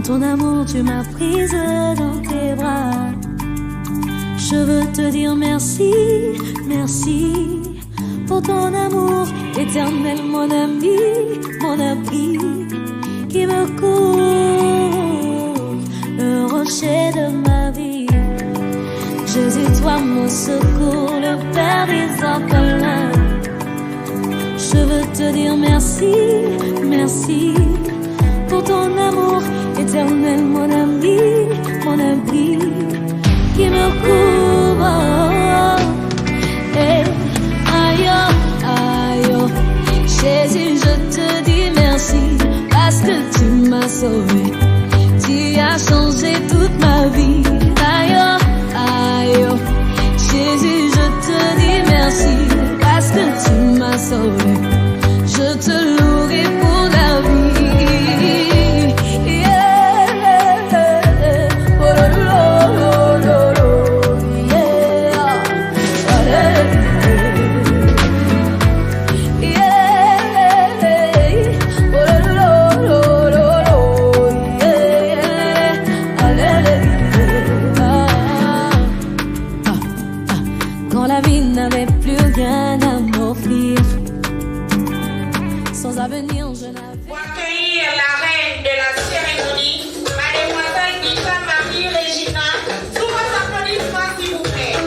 ton amour, tu m'as prise dans tes bras. Je veux te dire merci, merci pour ton amour éternel, mon ami, mon abri qui me couvre, le rocher de ma vie. Jésus, toi mon secours, le Père des orphelins. Je veux te dire merci, merci pour ton amour éternel, mon ami, mon abri qui me couvre. Hey, aïe, aïe, Jésus, je te dis merci parce que tu m'as sauvé. Tu as changé toute ma vie. Aïe, aïe, Jésus, je te dis merci parce que tu m'as sauvé. Je te louerai pour la vie. Quand la vie n'avait plus rien à m'offrir, sans avenir, je n'avais. Pour accueillir la reine de la cérémonie, mademoiselle Issa Marie Regina, sous vos applaudissements s'il vous plaît.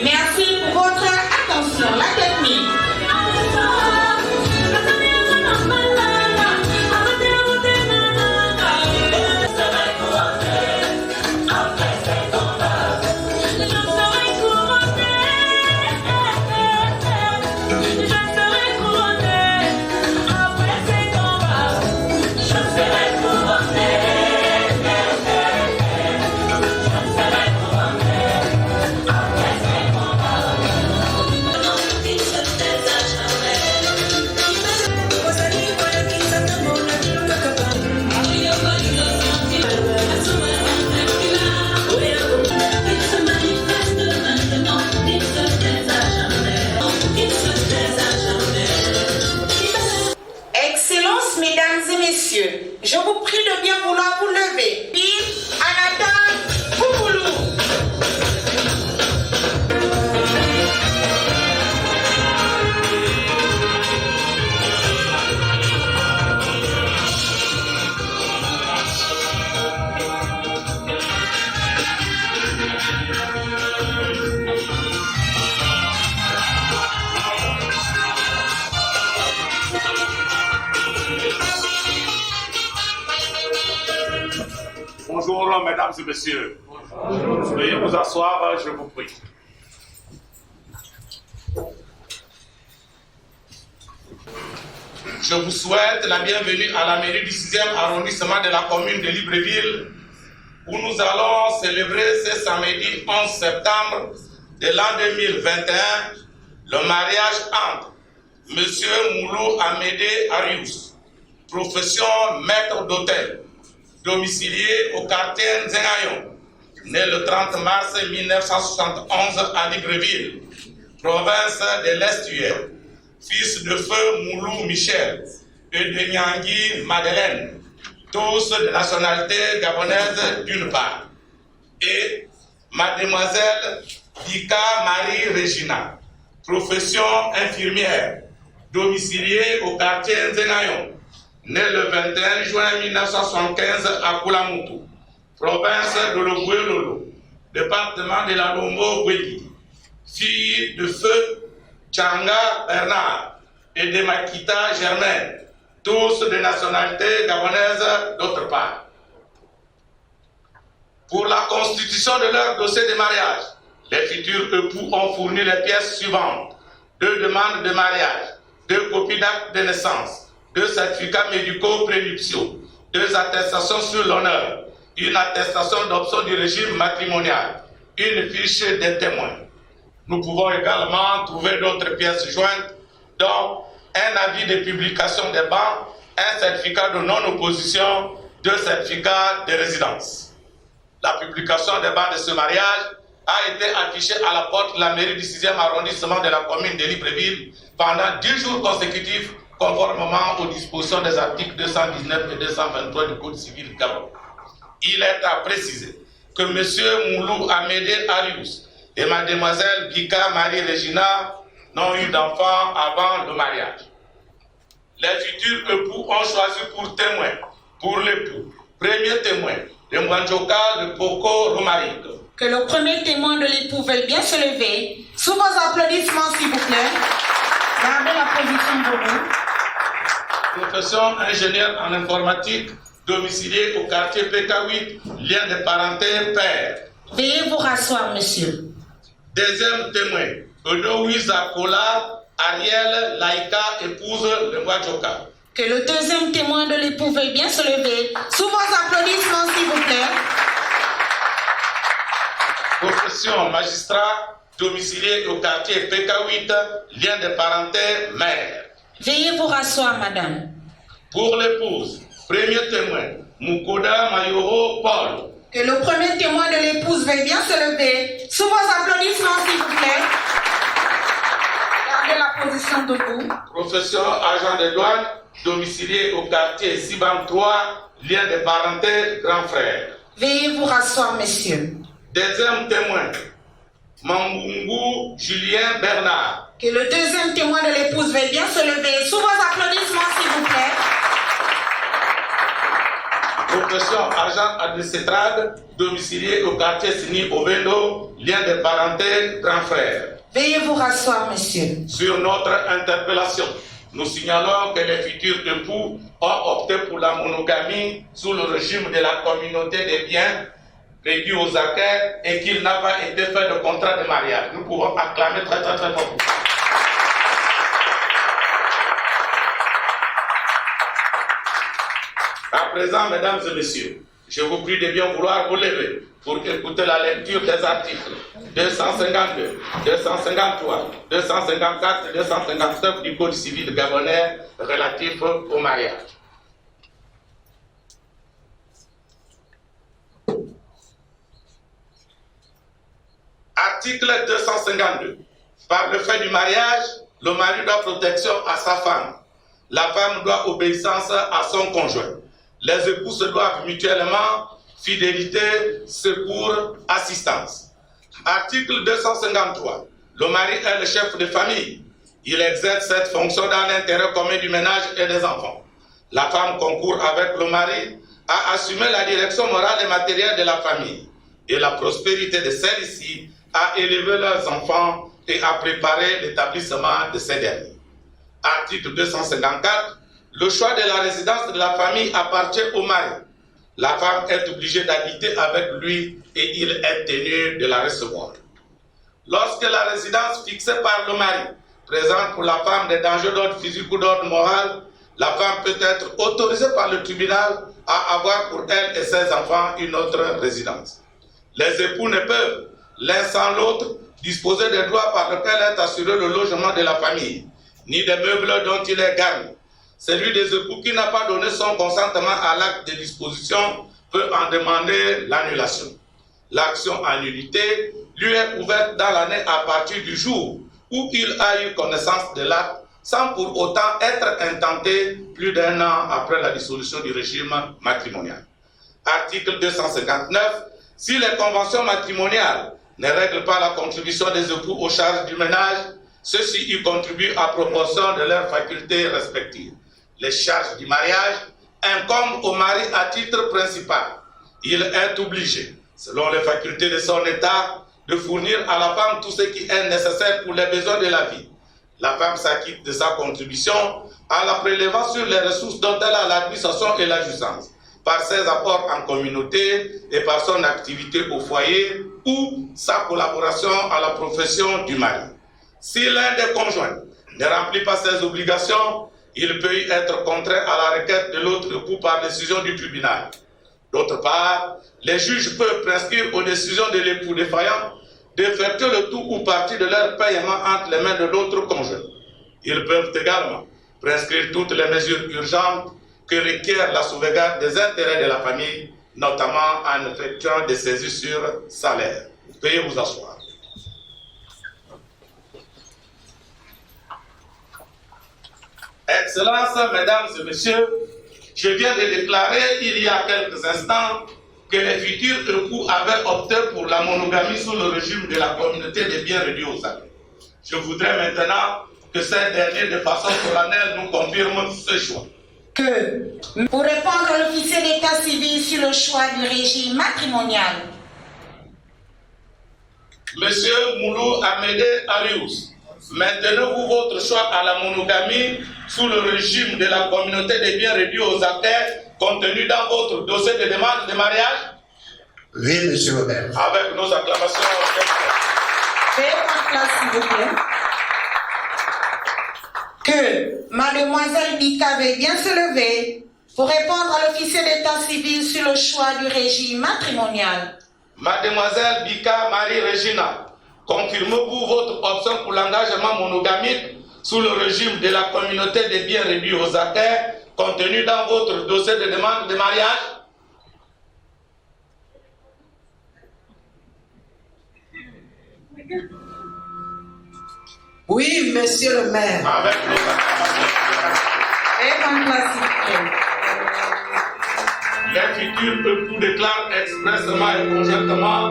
Merci pour votre attention. La technique. Je vous prie de bien vouloir vous lever. Puis, Anatole Poumoulou. Bonjour, mesdames et messieurs. Veuillez vous asseoir, je vous prie. Je vous souhaite la bienvenue à la mairie du 6e arrondissement de la commune de Libreville, où nous allons célébrer ce samedi 11 septembre de l'an 2021 le mariage entre M. Moulou Amédé Arius, profession maître d'hôtel, domicilié au quartier Nzengayon, né le 30 mars 1971 à Libreville, province de l'Estuaire, fils de feu Moulou Michel et de Nyangui Madeleine, tous de nationalité gabonaise d'une part, et mademoiselle Dika Marie Regina, profession infirmière, domiciliée au quartier Nzengayon, né le 21 juin 1975 à Koulamoutou, province de l'Oguelolo, département de la Lombo-Guéli, fille de feu Tchanga Bernard et de Makita Germaine, tous de nationalité gabonaise d'autre part. Pour la constitution de leur dossier de mariage, les futurs époux ont fourni les pièces suivantes: 2 demandes de mariage, 2 copies d'actes de naissance, 2 certificats médicaux prénuptiaux, 2 attestations sur l'honneur, une attestation d'option du régime matrimonial, une fiche des témoins. Nous pouvons également trouver d'autres pièces jointes, dont un avis de publication des bancs, un certificat de non-opposition, 2 certificats de résidence. La publication des bancs de ce mariage a été affichée à la porte de la mairie du 6e arrondissement de la commune de Libreville pendant 10 jours consécutifs, conformément aux dispositions des articles 219 et 223 du Code civil du Gabon. Il est à préciser que M. Moulou Amédé Arius et mademoiselle Bika Marie Regina n'ont eu d'enfants avant le mariage. Les futurs époux ont choisi pour témoin, pour l'époux, premier témoin, de Mwanjoka de Poko Romaric. Que le premier témoin de l'époux veuille bien se lever. Sous vos applaudissements, s'il vous plaît. Gardez la position de vous. Profession ingénieur en informatique, domicilié au quartier PK8, lien de parenté père. Veuillez vous rasseoir, monsieur. Deuxième témoin, Odowiza Kola, Ariel Laïka, épouse de Mwanjoka. Que le deuxième témoin de l'époux veuille bien se lever. Sous vos applaudissements, s'il vous plaît. Profession magistrat, domicilié au quartier PK8, lien de parenté mère. Veuillez vous rasseoir, madame. Pour l'épouse, premier témoin, Mukoda Mayoro Paul. Que le premier témoin de l'épouse veuille bien se lever. Sous vos applaudissements, s'il vous plaît. Gardez la position debout. Profession agent de douane, domicilié au quartier Siban 3, lien de parenté grand frère. Veuillez vous rasseoir, monsieur. Deuxième témoin, Mambungu Julien Bernard. Que le deuxième témoin de l'épouse veuille bien se lever. Sous vos applaudissements, s'il vous plaît. Profession agent administratif, domicilié au quartier Sini Ovendo, lien de parenté grand frère. Veuillez vous rasseoir, monsieur. Sur notre interpellation, nous signalons que les futurs époux ont opté pour la monogamie sous le régime de la communauté des biens réduit aux acquêts et qu'il n'a pas été fait de contrat de mariage. Nous pouvons acclamer très très très fort. À présent, mesdames et messieurs, je vous prie de bien vouloir vous lever pour écouter la lecture des articles 252, 253, 254 et 259 du Code civil gabonais relatif au mariage. Article 252. Par le fait du mariage, le mari doit protection à sa femme. La femme doit obéissance à son conjoint. Les époux se doivent mutuellement fidélité, secours, assistance. Article 253. Le mari est le chef de famille. Il exerce cette fonction dans l'intérêt commun du ménage et des enfants. La femme concourt avec le mari à assumer la direction morale et matérielle de la famille et la prospérité de celle-ci, à élever leurs enfants et à préparer l'établissement de ces derniers. Article 254. Le choix de la résidence de la famille appartient au mari. La femme est obligée d'habiter avec lui et il est tenu de la recevoir. Lorsque la résidence fixée par le mari présente pour la femme des dangers d'ordre physique ou d'ordre moral, la femme peut être autorisée par le tribunal à avoir pour elle et ses enfants une autre résidence. Les époux ne peuvent, l'un sans l'autre, disposer des droits par lesquels est assuré le logement de la famille, ni des meubles dont il est garni. Celui des époux qui n'a pas donné son consentement à l'acte de disposition peut en demander l'annulation. L'action en nullité lui est ouverte dans l'année à partir du jour où il a eu connaissance de l'acte, sans pour autant être intenté plus d'1 an après la dissolution du régime matrimonial. Article 259. Si les conventions matrimoniales ne règlent pas la contribution des époux aux charges du ménage, ceux-ci y contribuent à proportion de leurs facultés respectives. Les charges du mariage incombent au mari à titre principal. Il est obligé, selon les facultés de son état, de fournir à la femme tout ce qui est nécessaire pour les besoins de la vie. La femme s'acquitte de sa contribution en la prélevant sur les ressources dont elle a l'administration et la jouissance, par ses apports en communauté et par son activité au foyer ou sa collaboration à la profession du mari. Si l'un des conjoints ne remplit pas ses obligations, il peut y être contraint à la requête de l'autre époux par décision du tribunal. D'autre part, les juges peuvent prescrire aux décisions de l'époux défaillant d'effectuer le tout ou partie de leur paiement entre les mains de l'autre conjoint. Ils peuvent également prescrire toutes les mesures urgentes que requiert la sauvegarde des intérêts de la famille, notamment en effectuant des saisies sur salaire. Veuillez vous asseoir. Excellences, Mesdames et Messieurs, je viens de déclarer il y a quelques instants que les futurs époux avaient opté pour la monogamie sous le régime de la communauté des biens réduits aux actes. Je voudrais maintenant que ces derniers, de façon solennelle, nous confirment ce choix. Que, pour répondre à l'officier d'état civil sur le choix du régime matrimonial, Monsieur Moulou Amédé Arius, maintenez-vous votre choix à la monogamie sous le régime de la communauté des biens réduits aux actes contenu dans votre dossier de demande de mariage? Oui, monsieur le maire. Avec nos acclamations. veuillez prendre place s'il vous plaît. Que Mademoiselle Bika veuille bien se lever pour répondre à l'officier d'état civil sur le choix du régime matrimonial. Mademoiselle Bika Marie-Regina, confirmez-vous votre option pour l'engagement monogamique sous le régime de la communauté des biens réduits aux actes contenu dans votre dossier de demande de mariage? Oui, monsieur le maire. Avec nos acclamations. Veuillez prendre place s'il vous plaît. Les futurs époux déclarent expressément et conjointement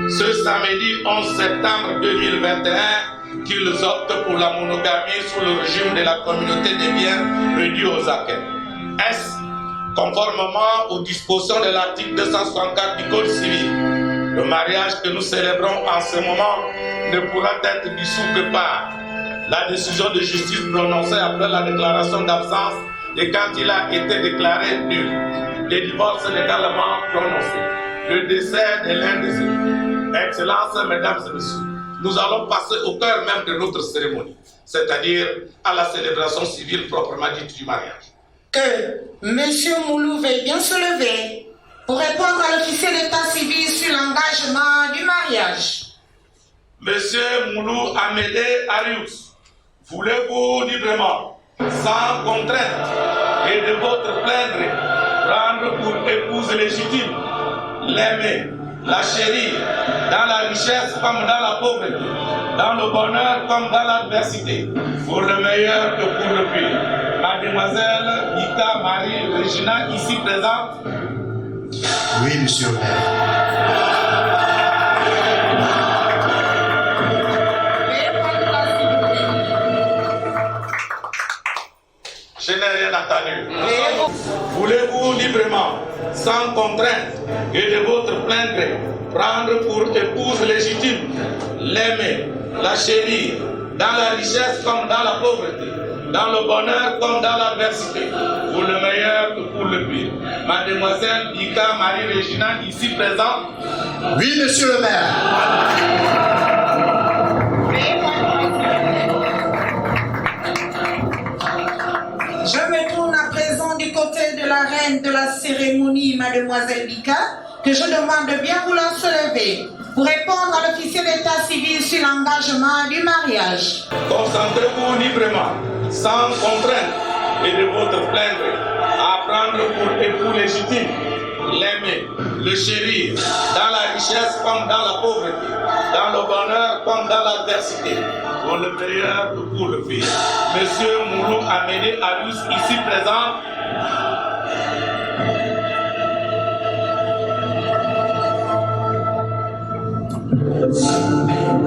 ce samedi 11 septembre 2021 qu'ils optent pour la monogamie sous le régime de la communauté des biens réduits aux acquis. Ainsi, conformément aux dispositions de l'article 264 du Code civil, le mariage que nous célébrons en ce moment ne pourra être dissous que par la décision de justice prononcée après la déclaration d'absence et quand il a été déclaré nul, les divorces légalement prononcés, le décès de l'un des époux. Excellences, Mesdames et Messieurs, nous allons passer au cœur même de notre cérémonie, c'est-à-dire à la célébration civile proprement dite du mariage. Que Monsieur Moulou veuille bien se lever pour répondre à l'officier d'état civil sur l'engagement du mariage. Monsieur Moulou Amédé Arius, voulez-vous librement, sans contrainte et de votre plein gré, prendre pour épouse légitime, l'aimer, la chérir, dans la richesse comme dans la pauvreté, dans le bonheur comme dans l'adversité, pour le meilleur que pour le pire? Mademoiselle Bika Marie-Regina, ici présente. Oui, monsieur le maire. Veuillez prendre place s'il vous plaît. Je n'ai rien entendu. Voulez-vous librement, sans contrainte et de votre plein gré, prendre pour épouse légitime, l'aimer, la chérir, dans la richesse comme dans la pauvreté, dans le bonheur comme dans l'adversité, pour le meilleur que pour le pire? Mademoiselle Bika Marie-Regina, ici présente. Oui, monsieur le maire. Veuillez prendre place s'il vous plaît. Je me tourne à mademoiselle Bika, que je demande de bien vouloir se lever pour répondre à l'officier d'état civil sur l'engagement du mariage. Concentrez-vous librement, sans contrainte, et de votre plaindre, à prendre pour époux légitime, l'aimer, le chérir, dans la richesse comme dans la pauvreté, dans le bonheur comme dans l'adversité, pour le meilleur pour le pire. Monsieur Moulou Amédée Arius, ici présent,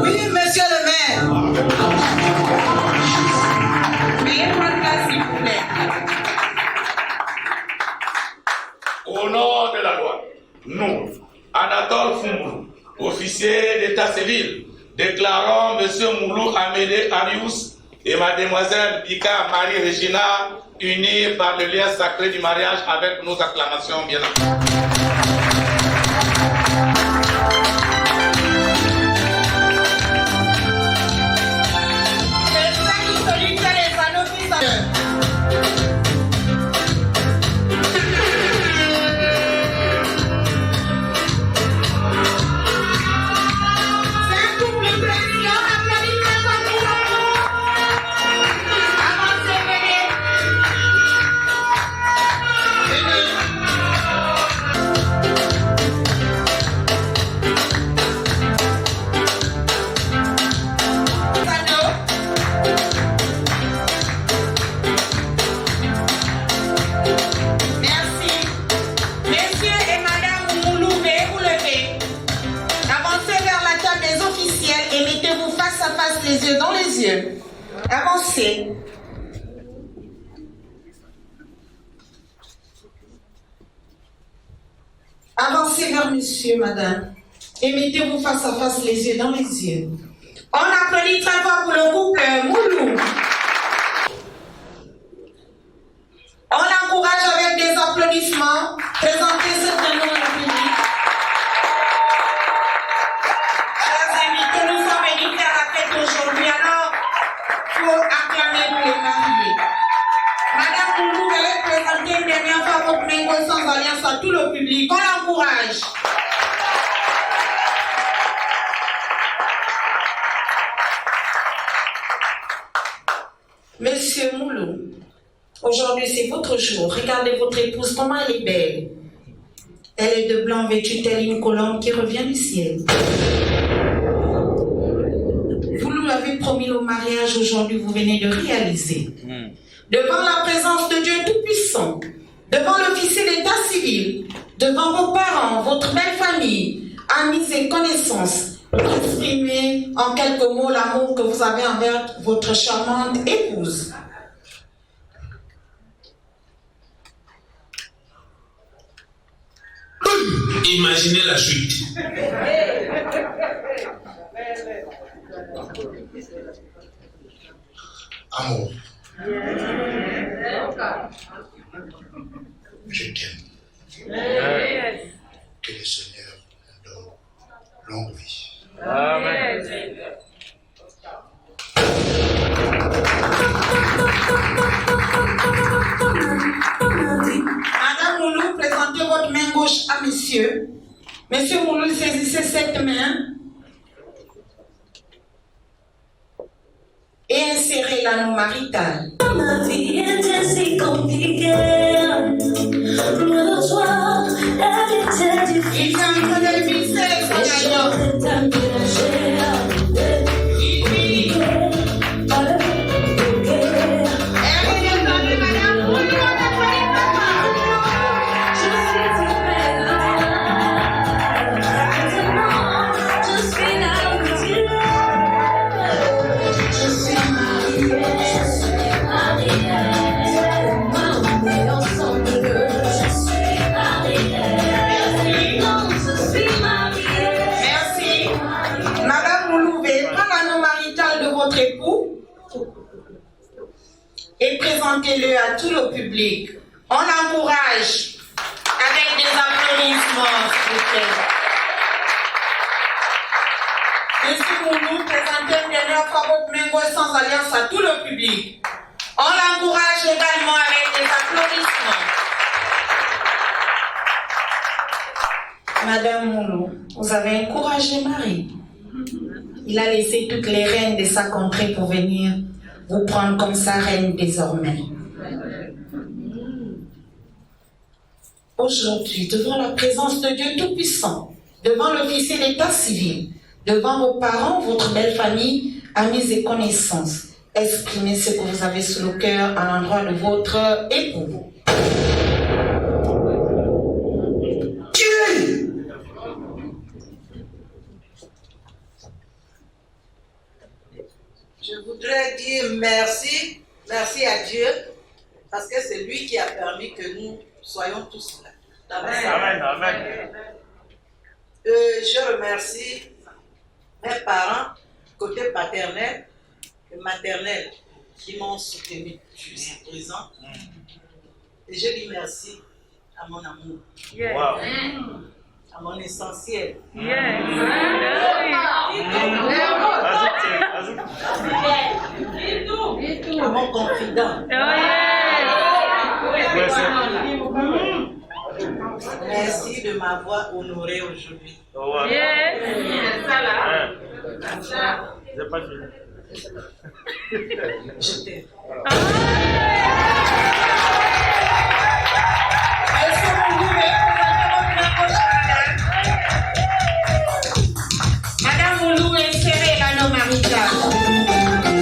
Oui, monsieur le maire. S'il vous plaît. au nom de la loi, nous, Anatole Fumou, officier d'état civil, déclarons M. Moulou Amédée Arius et Mademoiselle Bika Marie-Regina unis par le lien sacré du mariage avec nos acclamations bien entendu. Les yeux dans les yeux. Avancez. Avancez vers monsieur, madame. Et mettez-vous face à face, les yeux dans les yeux. On applaudit très fort pour le couple Moulou. On l'encourage avec des applaudissements. Présentez ce prénom au public. Aujourd'hui, alors, il faut acclamer pour les mariés. Madame Moulou, vous allez présenter une dernière fois votre mémo sans alliance à tout le public. On l'encourage. Monsieur Moulou, aujourd'hui c'est votre jour. Regardez votre épouse, comment elle est belle. Elle est de blanc vêtue telle une colombe qui revient du ciel. Vous nous l'avez promis au mariage, aujourd'hui vous venez de réaliser. Devant la présence de Dieu Tout-Puissant, devant l'officier d'état civil, devant vos parents, votre belle famille, amis et connaissances, exprimez en quelques mots l'amour que vous avez envers votre charmante épouse. Imaginez la chute. Amour. Je t'aime. Que le Seigneur nous donne longue vie. Amen. Madame Moulou, présentez votre main gauche à monsieur. Monsieur Moulou, saisissez cette main et insérez l'anneau marital. Ma vie était si compliquée. Le soir, elle était difficile. Il fait un peu de visser, son gagnant. Et présentez-le à tout le public. On l'encourage avec des applaudissements, s'il vous plaît. Monsieur Moulou, présentez une dernière fois votre main gauche sans alliance à tout le public. On l'encourage également avec des applaudissements. Madame Moulou, vous avez un courageux mari. Il a laissé toutes les reines de sa contrée pour venir vous prendre comme sa reine désormais. Aujourd'hui, devant la présence de Dieu Tout-Puissant, devant l'officier d'état civil, devant vos parents, votre belle famille, amis et connaissances, exprimez ce que vous avez sous le cœur à l'endroit de votre époux. Je voudrais dire merci à Dieu, parce que c'est lui qui a permis que nous soyons tous là. Amen, amen. Je remercie mes parents, côté paternel et maternel, qui m'ont soutenu jusqu'à présent. Et je dis merci à mon amour, Wow. à mon essentiel. À mon confident. Merci de m'avoir honoré aujourd'hui. Je t'aime. Madame Moulou, insérez l'anneau marital.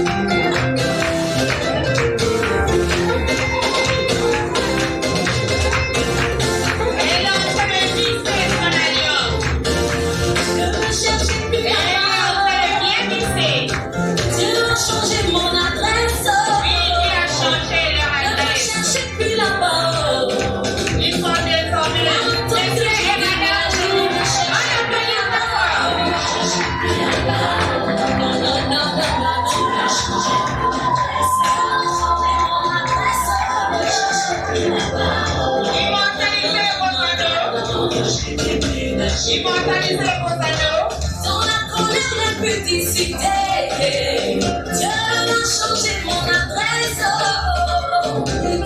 Immortalisez vos anneaux. Dans la colère, la petite cité, Dieu a changé mon adresse.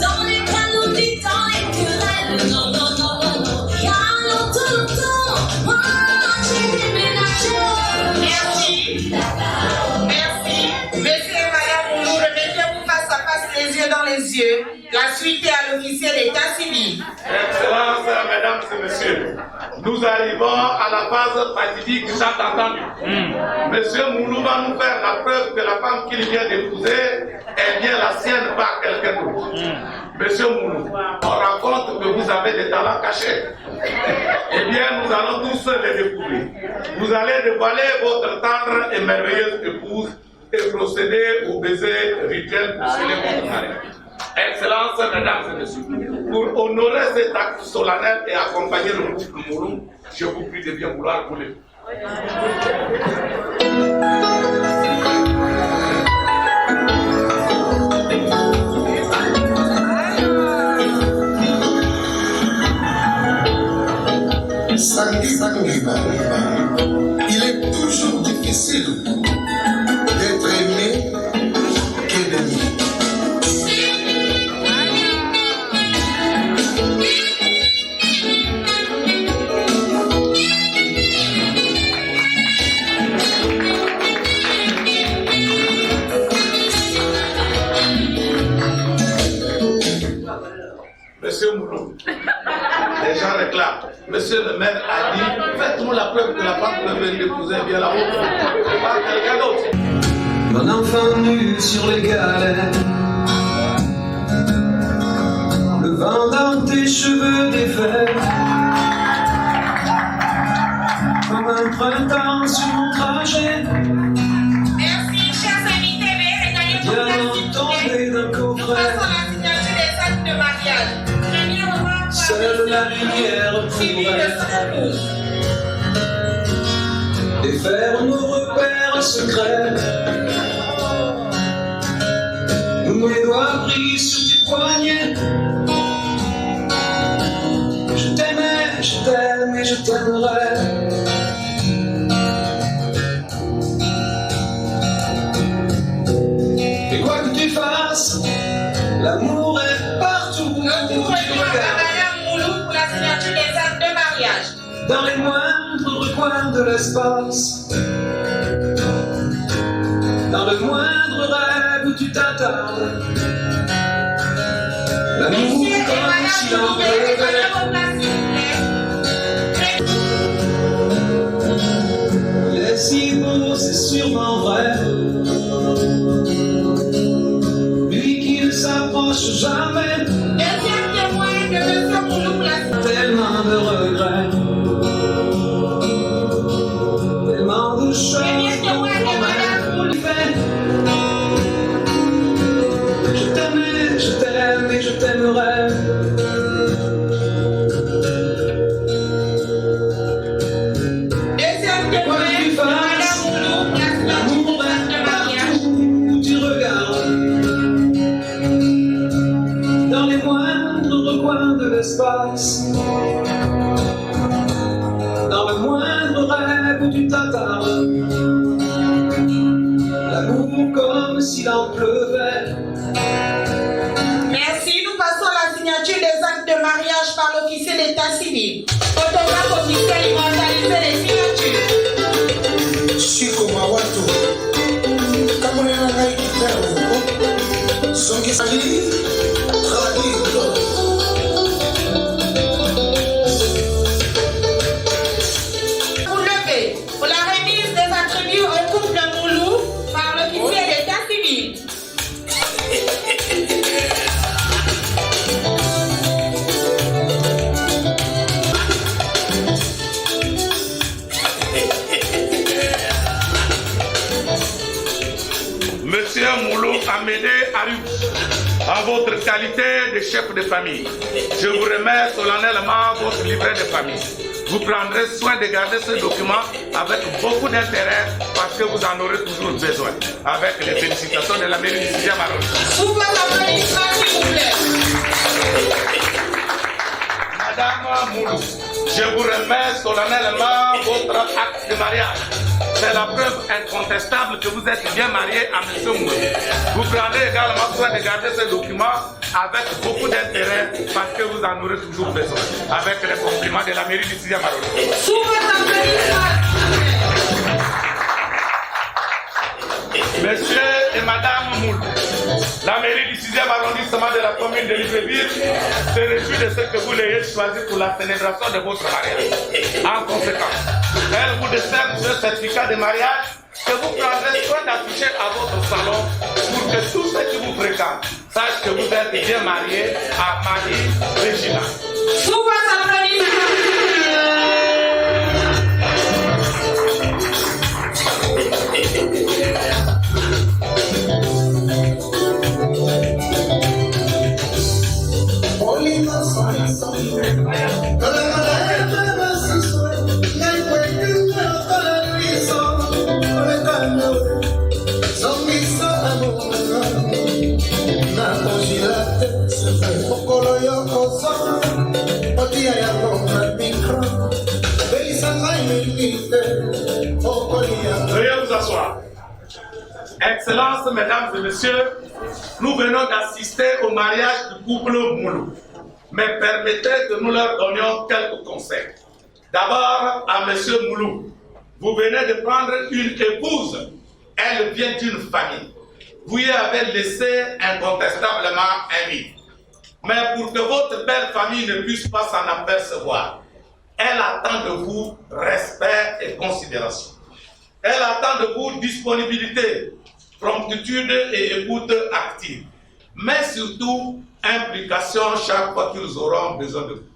Dans les calomnies, dans les querelles, non, non, non, non, non. Il y a longtemps, moi, j'ai déménagé. Merci. Merci. Monsieur et Madame Moulou, remettez-vous face à face, les yeux dans les yeux. La suite est à l'officier d'état civil. Excellences, mesdames et messieurs, nous arrivons à la phase fatidique tant entendue. Monsieur Moulou va nous faire la preuve que la femme qu'il vient d'épouser est bien la sienne, pas quelqu'un d'autre. Monsieur Moulou, on raconte que vous avez des talents cachés. Eh bien, nous allons tous les découvrir. Vous allez dévoiler votre tendre et merveilleuse épouse et procéder au baiser rituel pour sceller votre mariage. Excellences, mesdames et messieurs, pour honorer cet acte solennel et accompagner le couple Moulou, je vous prie de bien vouloir vous lever. Il est toujours difficile d'être aimé que d'aimer. Monsieur Moulou, les gens réclament. Monsieur le maire a dit, faites-nous la preuve que la femme que vient d'épouser est bien la vôtre, pas quelqu'un d'autre. Mon enfant nu sur les galets, le vent dans tes cheveux défaits, comme un printemps sur mon trajet. Merci, chers invités, mais regardez Viens pour la tomber d'un Nous coffret, passons la signature des actes de mariage. Venez au revoir. seule la lumière Civil pourrait de 112. défaire nos repères secrets. Mes doigts pris sur tes poignets. Je t'aimais, je t'aime et je t'aimerai. Et quoi que tu fasses, l'amour est partout. Nous revenons à Madame Moulou pour la signature des actes de mariage. dans les moindres recoins de l'espace, dans le moindre rêve où tu t'attardes. L'amour comme si l'on pleuvait. Il est si beau, c'est sûrement vrai. Lui qui ne s'approche jamais. Tellement de regrets, tellement de choses qu'on fait. Je t'aimais, je t'aime et je t'aimerai. Quoi que tu fasses, l'amour est partout où tu regardes. Dans les moindres recoins de l'espace, dans le moindre rêve où tu t'attardes. L'amour comme s'il en pleuvait. Merci. Nous passons à la signature des actes de mariage par l'officier d'état civil. Photographe officiel, immortaliser les signatures. Chico Mawato, Cameroun Naïki, Songi Sali, Tradito. Vous levez pour la remise des attributs au couple de Moulou par l'officier d'état civil. Monsieur Moulou Amédé Arius, en votre qualité de chef de famille, je vous remets solennellement votre livret de famille. Vous prendrez soin de garder ce document avec beaucoup d'intérêt parce que vous en aurez toujours besoin. Avec les félicitations de la mairie du 6e arrondissement. Vous pouvez applaudissements, s'il vous plaît. Madame Moulou, je vous remets solennellement votre acte de mariage. C'est la preuve incontestable que vous êtes bien marié à M. Moulou. Vous prendrez également soin de garder ce document avec beaucoup d'intérêt parce que vous en aurez toujours besoin. Avec les compliments de la mairie du 6e arrondissement. Sous votre applaudissement. Monsieur et Madame Moulou, la mairie du 6e arrondissement de la commune de Libreville se réjouit de ce que vous l'ayez choisi pour la célébration de votre mariage. En conséquence, elle vous décerne ce certificat de mariage que vous prendrez soin d'afficher à votre salon pour que tous ceux qui vous fréquentent sachent que vous êtes bien marié à Marie Regina. Sous votre applaudissement. Veuillez vous asseoir. Excellences, mesdames et messieurs, nous venons d'assister au mariage du couple Moulou. Mais permettez que nous leur donnions quelques conseils. D'abord, à monsieur Moulou, vous venez de prendre une épouse. Elle vient d'une famille. Vous y avez laissé incontestablement un vide. Mais pour que votre belle famille ne puisse pas s'en apercevoir, elle attend de vous respect et considération. Elle attend de vous disponibilité, promptitude et écoute active. Mais surtout, implication chaque fois qu'ils auront besoin de vous.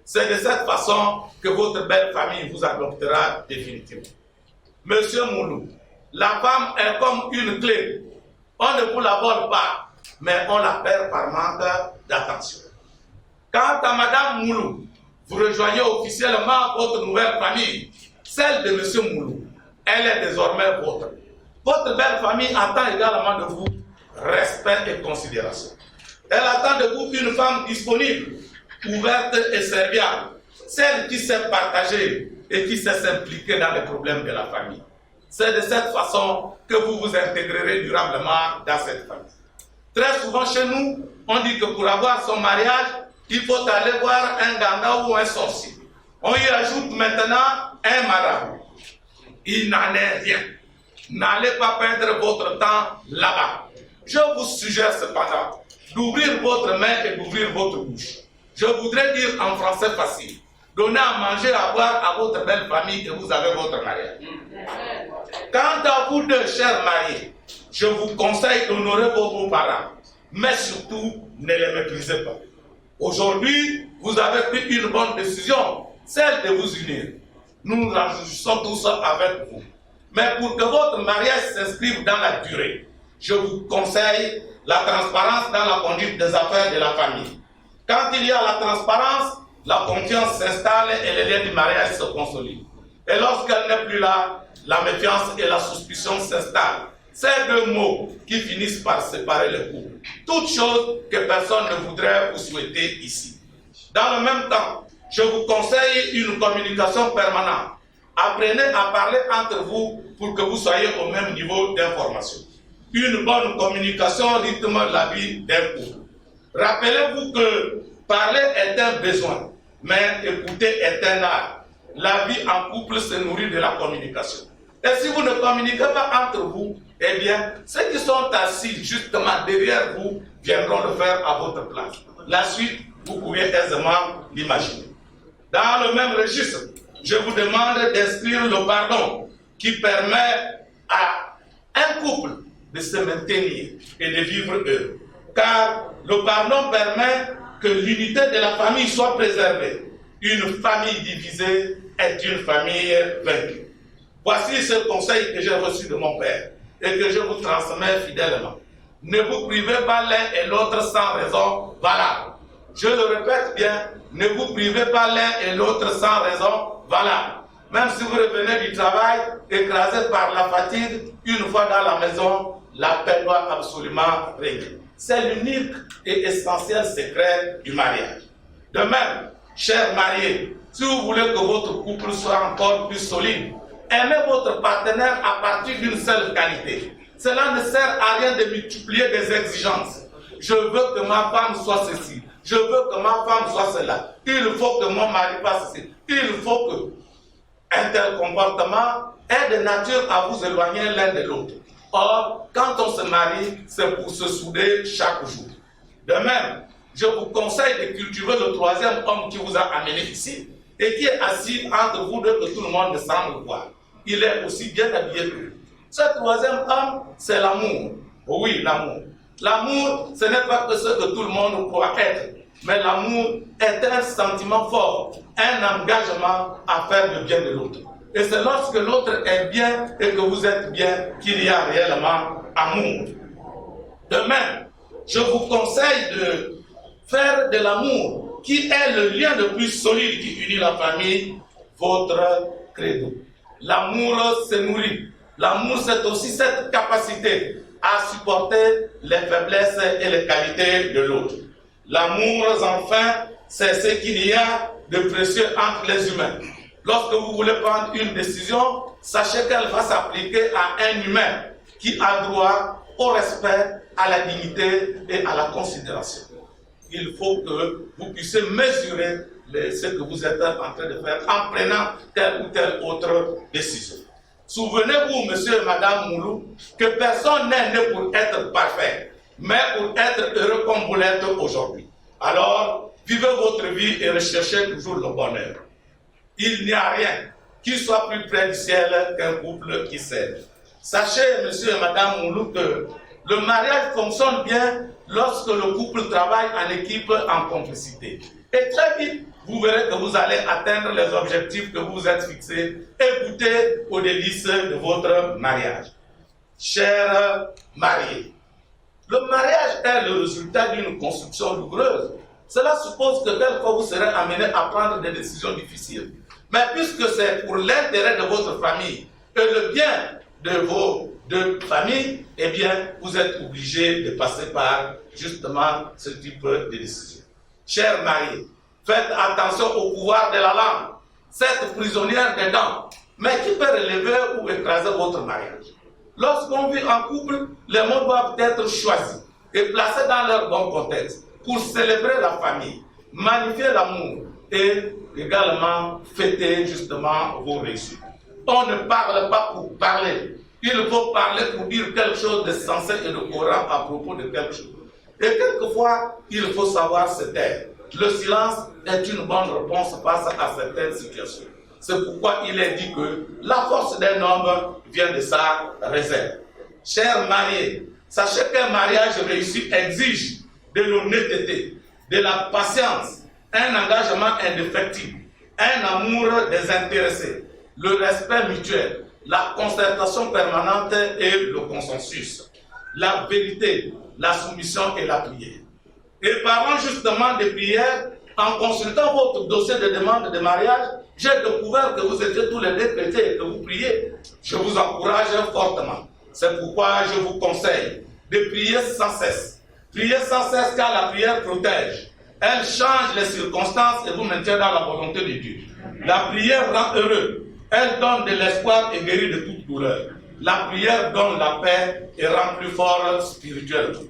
C'est de cette façon que votre belle famille vous adoptera définitivement. Monsieur Moulou, la femme est comme une clé. On ne vous la vole pas, mais on la perd par manque d'attention. Quant à Madame Moulou, vous rejoignez officiellement votre nouvelle famille, celle de Monsieur Moulou. Elle est désormais vôtre. Votre belle famille attend également de vous respect et considération. Elle attend de vous une femme disponible, ouverte et serviable, celle qui sait partager et qui sait s'impliquer dans les problèmes de la famille. C'est de cette façon que vous vous intégrerez durablement dans cette famille. Très souvent chez nous, on dit que pour avoir son mariage, il faut aller voir un ganda ou un sorcier. On y ajoute maintenant un marabout. Il n'en est rien. N'allez pas perdre votre temps là-bas. Je vous suggère cependant d'ouvrir votre main et d'ouvrir votre bouche. Je voudrais dire en français facile, donnez à manger, à boire à votre belle famille et vous avez votre mariage. Quant à vous deux, chers mariés, je vous conseille d'honorer vos beaux-parents, mais surtout, ne les méprisez pas. Aujourd'hui, vous avez pris une bonne décision, celle de vous unir. Nous nous réjouissons tous avec vous. Mais pour que votre mariage s'inscrive dans la durée, je vous conseille la transparence dans la conduite des affaires de la famille. Quand il y a la transparence, la confiance s'installe et les liens du mariage se consolident. Et lorsqu'elle n'est plus là, la méfiance et la suspicion s'installent. Ces deux mots qui finissent par séparer les couples. Toutes choses que personne ne voudrait ou souhaiter ici. Dans le même temps, je vous conseille une communication permanente. Apprenez à parler entre vous pour que vous soyez au même niveau d'information. Une bonne communication rythme la vie d'un couple. Rappelez-vous que parler est un besoin, mais écouter est un art. La vie en couple se nourrit de la communication. Et si vous ne communiquez pas entre vous, eh bien, ceux qui sont assis justement derrière vous viendront le faire à votre place. La suite, vous pouvez aisément l'imaginer. Dans le même registre, je vous demande d'inscrire le pardon qui permet à un couple de se maintenir et de vivre heureux. Car le pardon permet que l'unité de la famille soit préservée. Une famille divisée est une famille vaincue. Voici ce conseil que j'ai reçu de mon père et que je vous transmets fidèlement. Ne vous privez pas l'un et l'autre sans raison valable. Je le répète bien, ne vous privez pas l'un et l'autre sans raison valable. Même si vous revenez du travail, écrasé par la fatigue, une fois dans la maison, la paix doit absolument régner. C'est l'unique et essentiel secret du mariage. De même, chers mariés, si vous voulez que votre couple soit encore plus solide, aimez votre partenaire à partir d'une seule qualité. Cela ne sert à rien de multiplier des exigences. Je veux que ma femme soit ceci. Je veux que ma femme soit cela. Il faut que mon mari fasse ceci. Il faut que un tel comportement est de nature à vous éloigner l'un de l'autre. Or, quand on se marie, c'est pour se souder chaque jour. De même, je vous conseille de cultiver le troisième homme qui vous a amené ici et qui est assis entre vous deux que tout le monde semble voir. Il est aussi bien habillé que vous. Ce troisième homme, c'est l'amour. Oui, l'amour. L'amour, ce n'est pas que ce que tout le monde croit être, mais l'amour est un sentiment fort, un engagement à faire le bien de l'autre. Et c'est lorsque l'autre est bien et que vous êtes bien qu'il y a réellement amour. De même, je vous conseille de faire de l'amour, qui est le lien le plus solide qui unit la famille, votre credo. L'amour se nourrit. L'amour, c'est aussi cette capacité à supporter les faiblesses et les qualités de l'autre. L'amour, enfin, c'est ce qu'il y a de précieux entre les humains. Lorsque vous voulez prendre une décision, sachez qu'elle va s'appliquer à un humain qui a droit au respect, à la dignité et à la considération. Il faut que vous puissiez mesurer ce que vous êtes en train de faire en prenant telle ou telle autre décision. Souvenez-vous, monsieur et madame Moulou, que personne n'est né pour être parfait, mais pour être heureux comme vous l'êtes aujourd'hui. Alors, vivez votre vie et recherchez toujours le bonheur. Il n'y a rien qui soit plus près du ciel qu'un couple qui s'aime. Sachez, monsieur et madame Moulou, que le mariage fonctionne bien lorsque le couple travaille en équipe, en complicité. Et très vite, vous verrez que vous allez atteindre les objectifs que vous vous êtes fixés et goûter aux délices de votre mariage. Chers mariés, le mariage est le résultat d'une construction rigoureuse. Cela suppose que quelquefois vous serez amené à prendre des décisions difficiles. Mais puisque c'est pour l'intérêt de votre famille et le bien de vos deux familles, eh bien, vous êtes obligés de passer par justement ce type de décision. Chers mariés, faites attention au pouvoir de la langue, cette prisonnière des dents, mais qui peut relever ou écraser votre mariage. Lorsqu'on vit en couple, les mots doivent être choisis et placés dans leur bon contexte pour célébrer la famille, magnifier l'amour et également fêter justement vos réussites. On ne parle pas pour parler. Il faut parler pour dire quelque chose de sensé et de cohérent à propos de quelque chose. Et quelquefois, il faut savoir se taire. Le silence est une bonne réponse face à certaines situations. C'est pourquoi il est dit que la force d'un homme vient de sa réserve. Chers mariés, sachez qu'un mariage réussi exige de l'honnêteté, de la patience, un engagement indéfectible, un amour désintéressé, le respect mutuel, la concertation permanente et le consensus, la vérité, la soumission et la prière. Et parlant justement des prières, en consultant votre dossier de demande de mariage, j'ai découvert que vous étiez tous les deux chrétiens et que vous priez. Je vous encourage fortement. C'est pourquoi je vous conseille de prier sans cesse. Priez sans cesse car la prière protège. Elle change les circonstances et vous maintient dans la volonté de Dieu. La prière rend heureux. Elle donne de l'espoir et guérit de toute douleur. La prière donne la paix et rend plus fort spirituellement.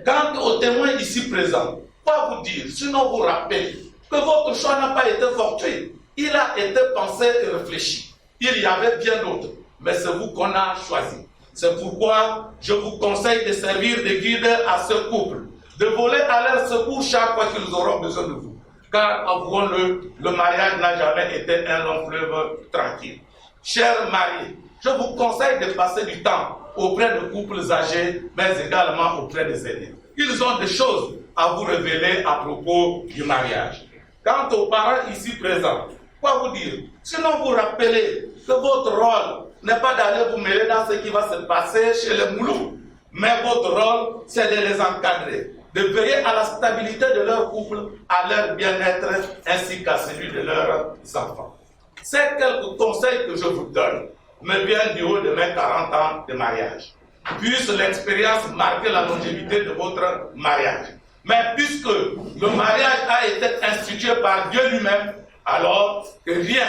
Quant aux témoins ici présents, quoi vous dire, sinon vous rappelez que votre choix n'a pas été fortuit. Il a été pensé et réfléchi. Il y avait bien d'autres, mais c'est vous qu'on a choisi. C'est pourquoi je vous conseille de servir de guide à ce couple, de voler à leur secours chaque fois qu'ils auront besoin de vous. Car, avouons-le, le mariage n'a jamais été un long fleuve tranquille. Chers mariés, je vous conseille de passer du temps auprès de couples âgés, mais également auprès des aînés. Ils ont des choses à vous révéler à propos du mariage. Quant aux parents ici présents, quoi vous dire? Sinon vous rappelez que votre rôle n'est pas d'aller vous mêler dans ce qui va se passer chez les moulous, mais votre rôle, c'est de les encadrer, de veiller à la stabilité de leur couple, à leur bien-être, ainsi qu'à celui de leurs enfants. Ces quelques conseils que je vous donne me viennent du haut de mes 40 ans de mariage. Puisse l'expérience marquer la longévité de votre mariage. Mais puisque le mariage a été institué par Dieu lui-même, alors que rien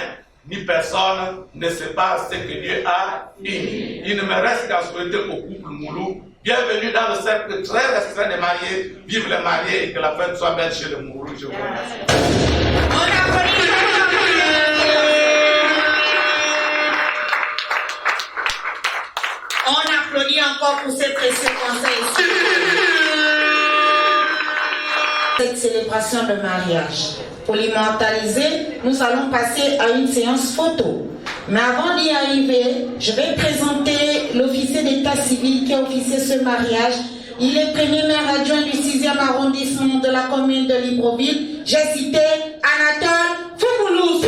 ni personne ne sépare ce que Dieu a uni. Il ne me reste qu'à souhaiter au couple Moulou bienvenue dans le cercle très restreint des mariés. Vive les mariés et que la fête soit belle chez les Moulou. Je vous remercie. On applaudit encore pour ces précieux conseils. Cette célébration de mariage. Pour l'immortaliser, nous allons passer à une séance photo. Mais avant d'y arriver, je vais présenter l'officier d'état civil qui a officié ce mariage. Il est premier maire adjoint du 6e arrondissement de la commune de Libreville. J'ai cité Anatole Foumoulou.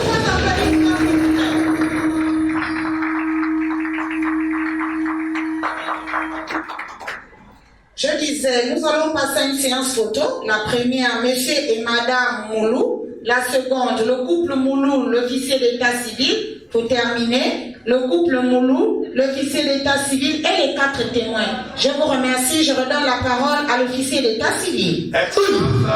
Je disais, nous allons passer à une séance photo. La première, monsieur et madame Moulou. La seconde, le couple Moulou, l'officier d'état civil. Pour terminer, le couple Moulou, l'officier d'état civil et les 4 témoins. Je vous remercie. Je redonne la parole à l'officier d'état civil.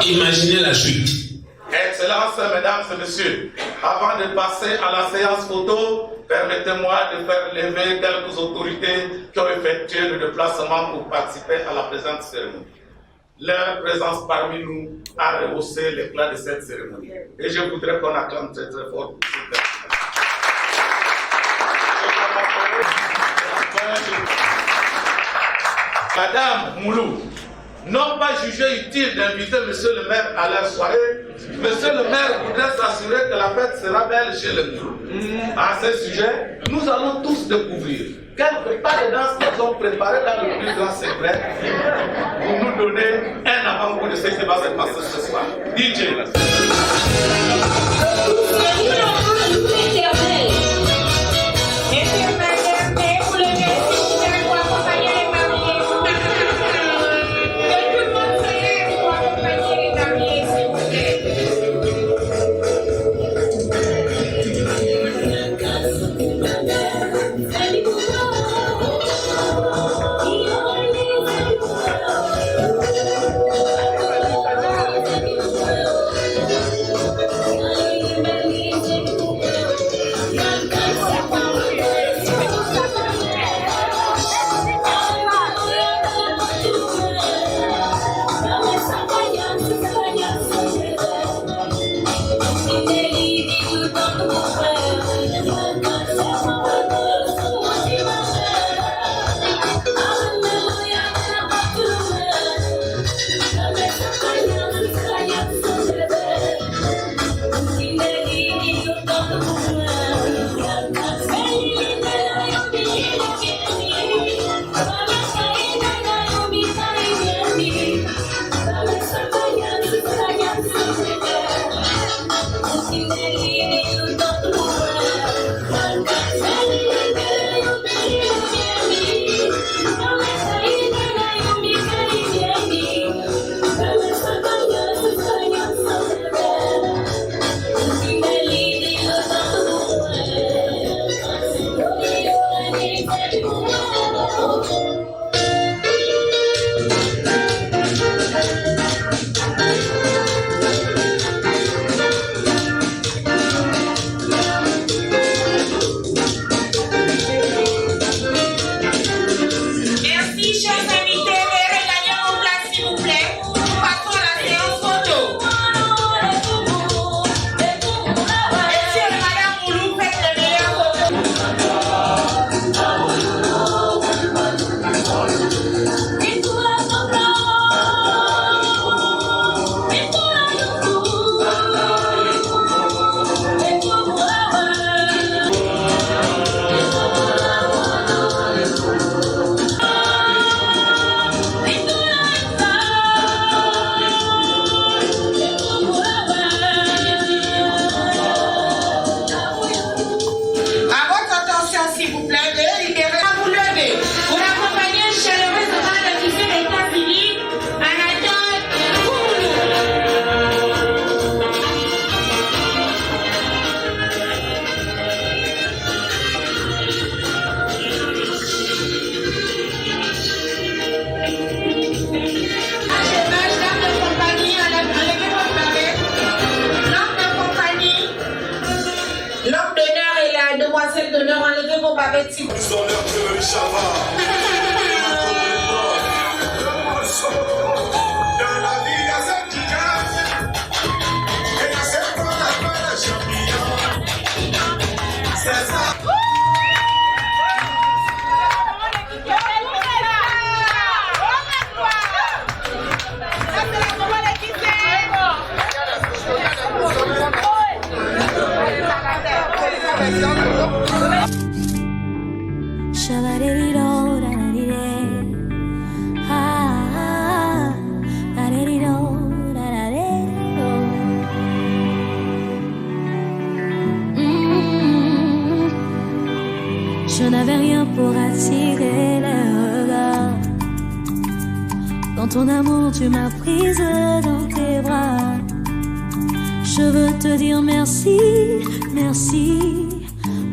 Imaginez la chute. Excellences, mesdames et messieurs, avant de passer à la séance photo, permettez-moi de faire lever quelques autorités qui ont effectué le déplacement pour participer à la présente cérémonie. Leur présence parmi nous a rehaussé l'éclat de cette cérémonie. Et je voudrais qu'on acclame très très fort pour cette personne. Madame Moulou, n'ont pas jugé utile d'inviter monsieur le maire à leur soirée. Monsieur le maire voudrait s'assurer que la fête sera belle chez le Moulou. À ce sujet, nous allons tous découvrir quelques pas de danse qu'ils ont préparées dans le plus grand secret pour nous donner un avant-goût de ce qui va se passer ce soir. DJ. Loretti. Je n'avais rien pour attirer les regards. Dans ton amour, tu m'as prise dans tes bras. Je veux te dire merci, merci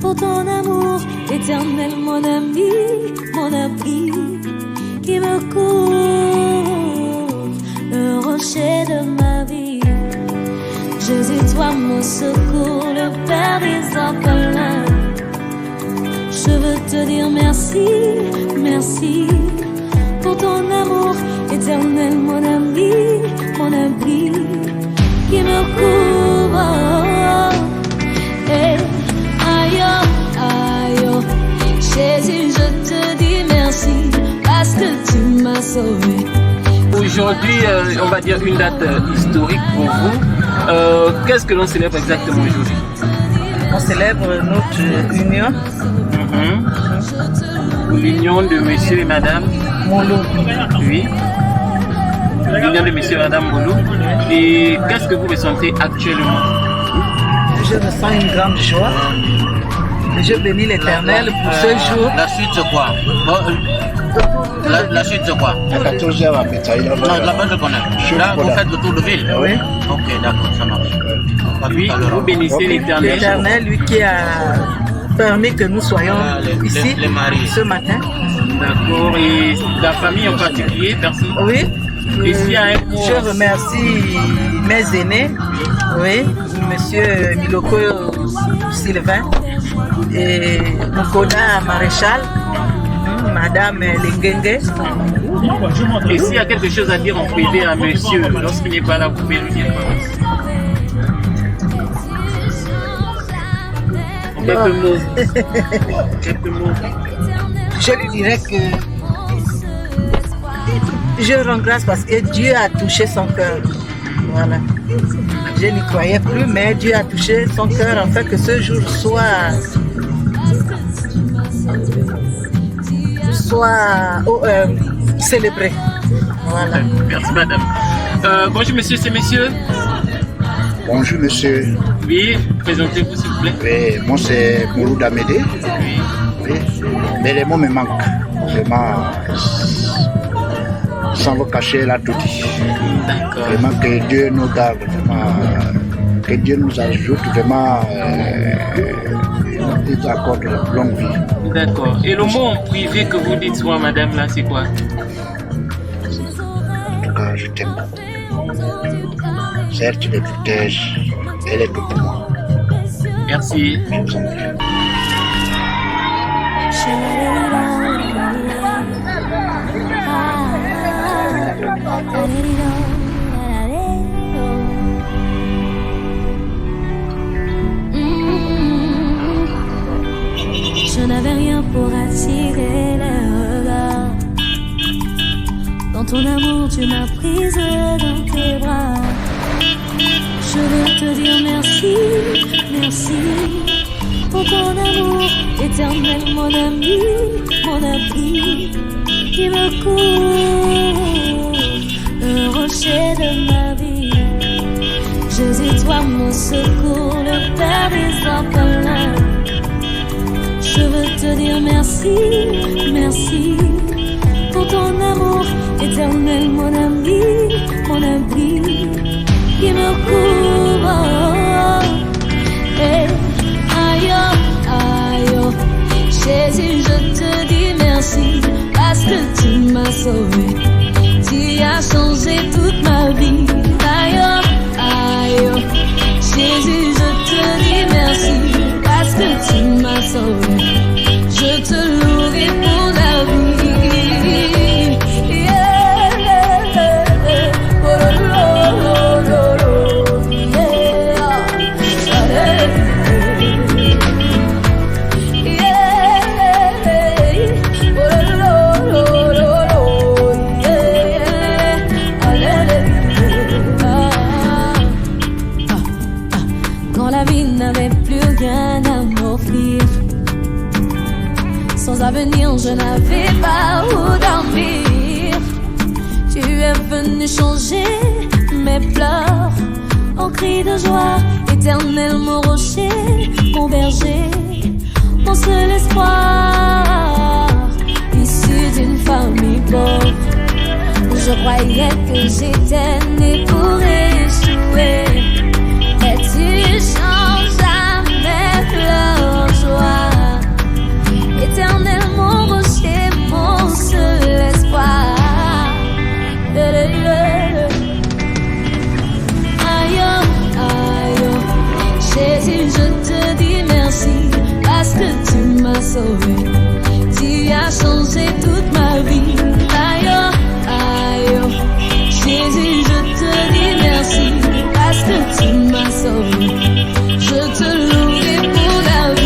pour ton amour éternel, mon ami, mon abri qui me couvre, le rocher de ma vie. Jésus, toi mon secours, le Père des orphelins. Je veux te dire merci, merci pour ton amour éternel, mon ami, mon abri qui me couvre. Hey, aïe, aïe, Jésus, je te dis merci parce que tu m'as sauvé. Aujourd'hui, on va dire une date historique pour vous. Qu'est-ce que l'on célèbre exactement aujourd'hui? On célèbre notre union. L'union de monsieur et madame Molo. Oui. L'union de monsieur et madame Molo. Et qu'est-ce que vous ressentez actuellement? Je ressens une grande joie. Je bénis l'Éternel pour ce jour. La suite c'est quoi? La suite c'est quoi? À 14h à Bétail. Non, là-bas je connais. Là vous faites le tour de ville? Oui. Ok, d'accord, ça marche. Oui, vous bénissez l'Éternel. L'Éternel, lui qui a permis que nous soyons ici ce matin. D'accord. Et la famille en particulier, personne? Oui. Ici à un mot. Je remercie mes aînés. Oui. Monsieur Miloko Sylvain et Mukoda Maréchal, Madame Lengenge. Et s'il y a quelque chose à dire en privé à monsieur lorsqu'il n'est pas là, vous pouvez le dire. Quelques mots. Quelques mots. Je lui dirais que je rends grâce parce que Dieu a touché son cœur. Voilà. Je n'y croyais plus, mais Dieu a touché son cœur afin que ce jour soit célébré. Voilà. Merci madame. Bonjour monsieur, c'est monsieur. Bonjour monsieur. Oui, présentez-vous s'il vous plaît. Oui, moi c'est Mouloud Amédé. Oui. Oui. Mais les mots me manquent. Vraiment, sans vous cacher là tout dit. D'accord. Vraiment que Dieu nous garde, vraiment, que Dieu nous ajoute vraiment nous accorde de longue vie. D'accord. Et le mot en privé que vous dites souvent madame là, c'est quoi? En tout cas, je t'aime. Certes, tu me protèges, elle est tout pour moi. Merci. Je vous en prie. Je n'avais rien pour attirer les regards. Dans ton amour, tu m'as prise dans tes bras. Je veux te dire merci, merci pour ton amour éternel, mon ami, mon abri qui me couvre, le rocher de ma vie. Jésus, toi mon secours, le Père des orphelins. Je veux te dire merci, merci pour ton amour éternel, mon ami, mon abri qui me couvre. Hey, aïe, aïe, Jésus, je te dis merci parce que tu m'as sauvé. Tu as changé toute ma vie. Aïe, aïe, Jésus, je te dis merci parce que tu m'as sauvé. Je venu changer mes pleurs en cris de joie. Éternel mon rocher, mon berger, mon seul espoir. Issu d'une famille pauvre, je croyais que j'étais né pour échouer. Mais tu changes jamais leur joie. Éternel mon rocher, mon seul espoir. Aïe, aïe, Jésus, je te dis merci parce que tu m'as sauvé. Tu as changé toute ma vie. Aïe, aïe, Jésus, je te dis merci parce que tu m'as sauvé. Je te loue pour la vie.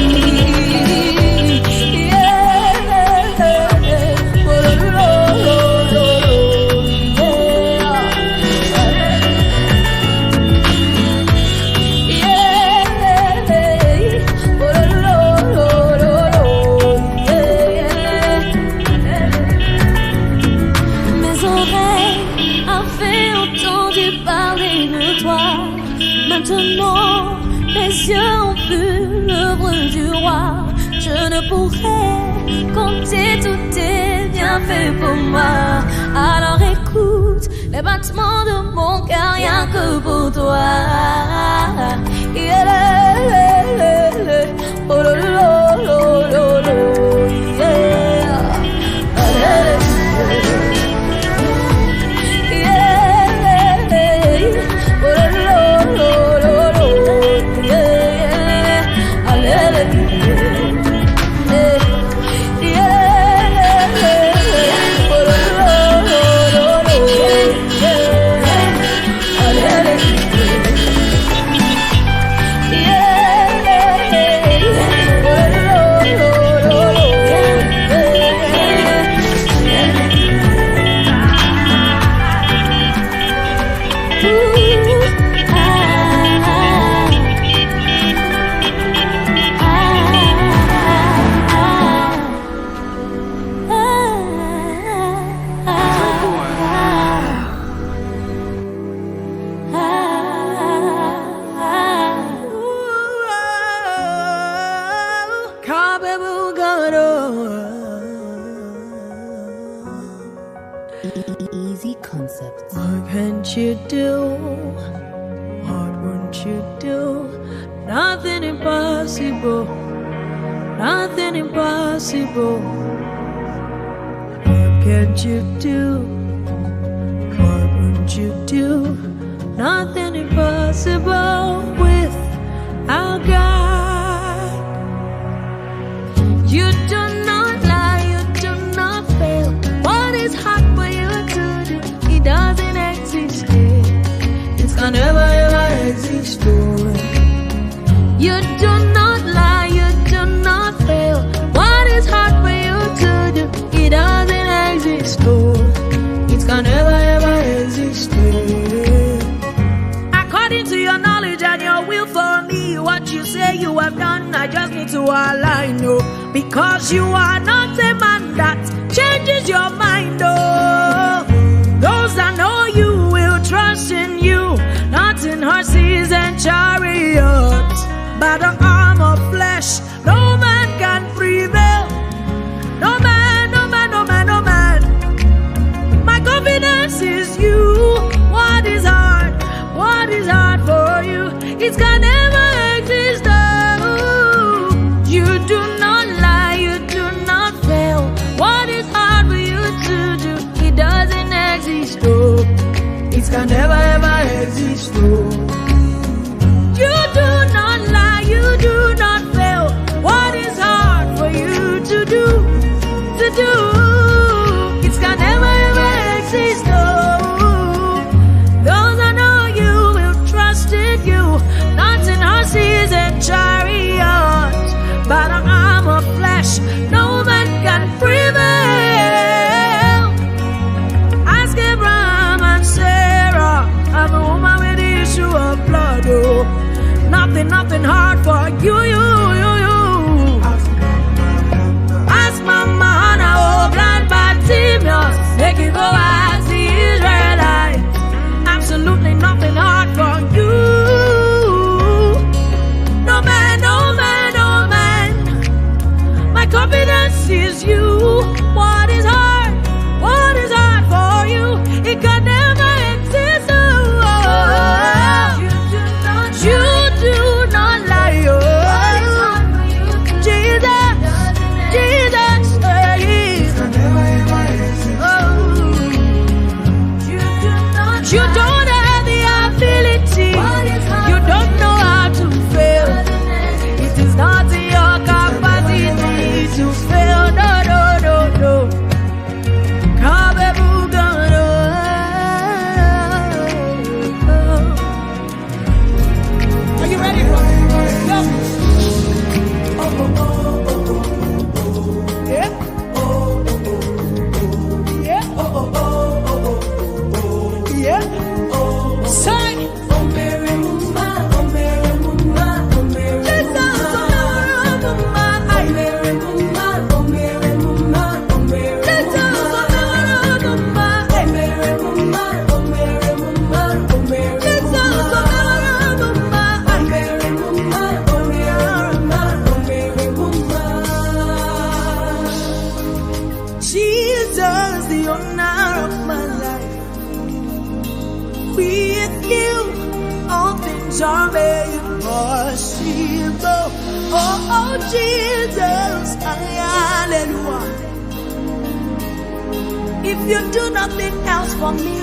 Maintenant, mes yeux ont vu l'œuvre du roi. Je ne pourrais compter tous tes bienfaits pour moi. Alors écoute les battements de mon cœur, rien que pour toi. Easy concepts. What can't you do? What won't you do? Nothing impossible. Nothing impossible. What can't you do? What won't you do? Nothing impossible with our God. You do not lie, you do not fail. What is hard for you to do? It doesn't exist. It can never ever exist. You do not lie, you do not fail. What is hard for you to do? It doesn't exist. It can never ever exist. According to your knowledge and your will for me, what you say you have done, I just need to align you. Because you are not a man that changes your mind, oh. Those that know you will trust in you, not in horses and chariots. By the arm of flesh, no man can prevail. No man, no man, no man, no man. My confidence is you. What is hard? What is hard for you? It can never exist. Oh. You do not lie, you do not fail. What is hard for you to do? It doesn't exist. Oh. It can never ever exist. Oh. You do not lie, you do not fail. What is hard for you to do? To do? It can never ever exist. Oh. Those I know you will trust in you, not in horses and chariots. By the arm of flesh, no man can prevail. Ask Abraham and Sarah, I'm a woman with the issue of blood. Oh. Nothing hard for you. Ask Mama Hannah, oh, blind Bartimaeus, make it go as the Israelites. You don't have the ability. You don't know how to fail. It is not in your capacity to fail. No, no, no, no. Are you ready? Go. Yeah. Yeah. Yeah. Say. Jesus, the owner of my life. With you, all things are made possible. Oh, Jesus, hallelujah. If you do nothing else for me,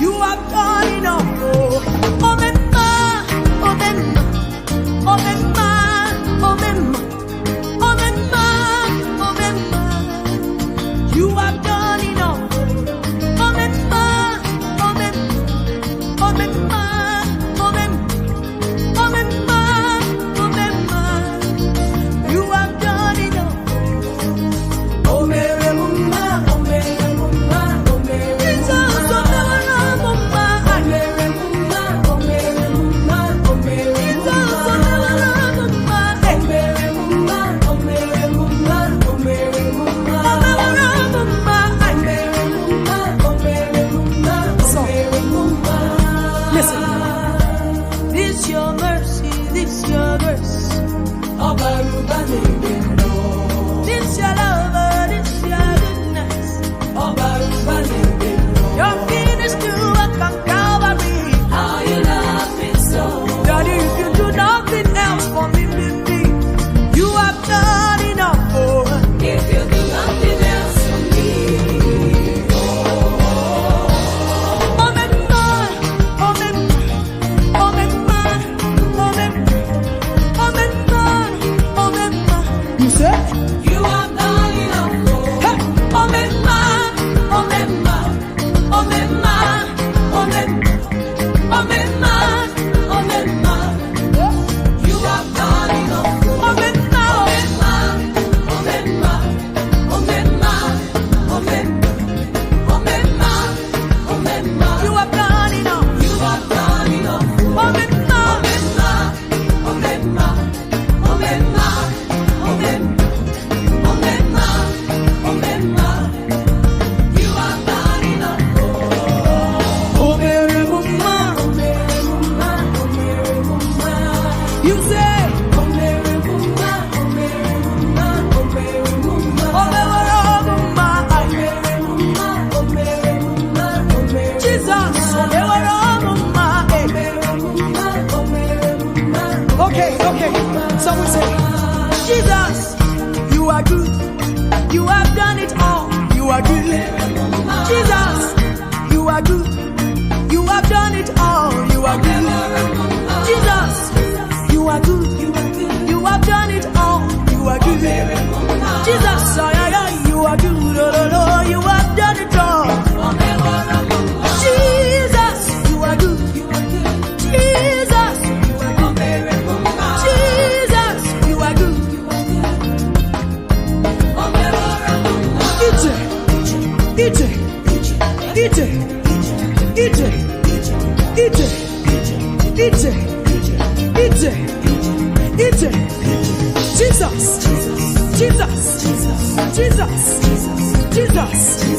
you have done enough. Oh, Mema, oh, Mema, oh, Mema, oh, Mema, oh, Mema, oh, Mema. You have done enough. Oh, Mema, oh, Mema, oh, Mema, oh, Mema, oh, Mema, oh, Mema. You have done enough. Oh, Mary, Mama, oh, Mary, Mama, oh, Mary, Jesus, oh, Mary, Mama, oh, Mary, Mama, oh, Mary, Mama, oh, Mary, Jesus, oh, Mary, Mama, oh, Mary, Mama, oh, Mary, Mama, oh, Mary, Mama. Listen, this your mercy, this your verse. This your love, this your goodness. You're finished to work on Calvary. How you love me so. Daddy, if you do nothing else for me, baby, you have done enough for. If you do nothing else for me. You have done enough. Hey, oh, Mema, oh, Mema, oh, Mema, oh, Mema, oh, Mema, oh, Mema. You have done enough. Oh, Mema, oh, Mema, oh, Mema, oh, Mema, oh, Mema, oh, Mema. You have done enough. You have done enough. Oh, Mema, oh, Mema, oh, Mema, oh, Mema. Okay, so we say, Jesus, you are good. You have done it all. You are good. Jesus, you are good. You have done it all. You are good. Jesus, you are good. You have done it all. You are good. Jesus, you are good. You have done it all. Jesus, you are good. Jesus, Jesus, you are good. Jesus, Jesus, Jesus, Jesus, Jesus.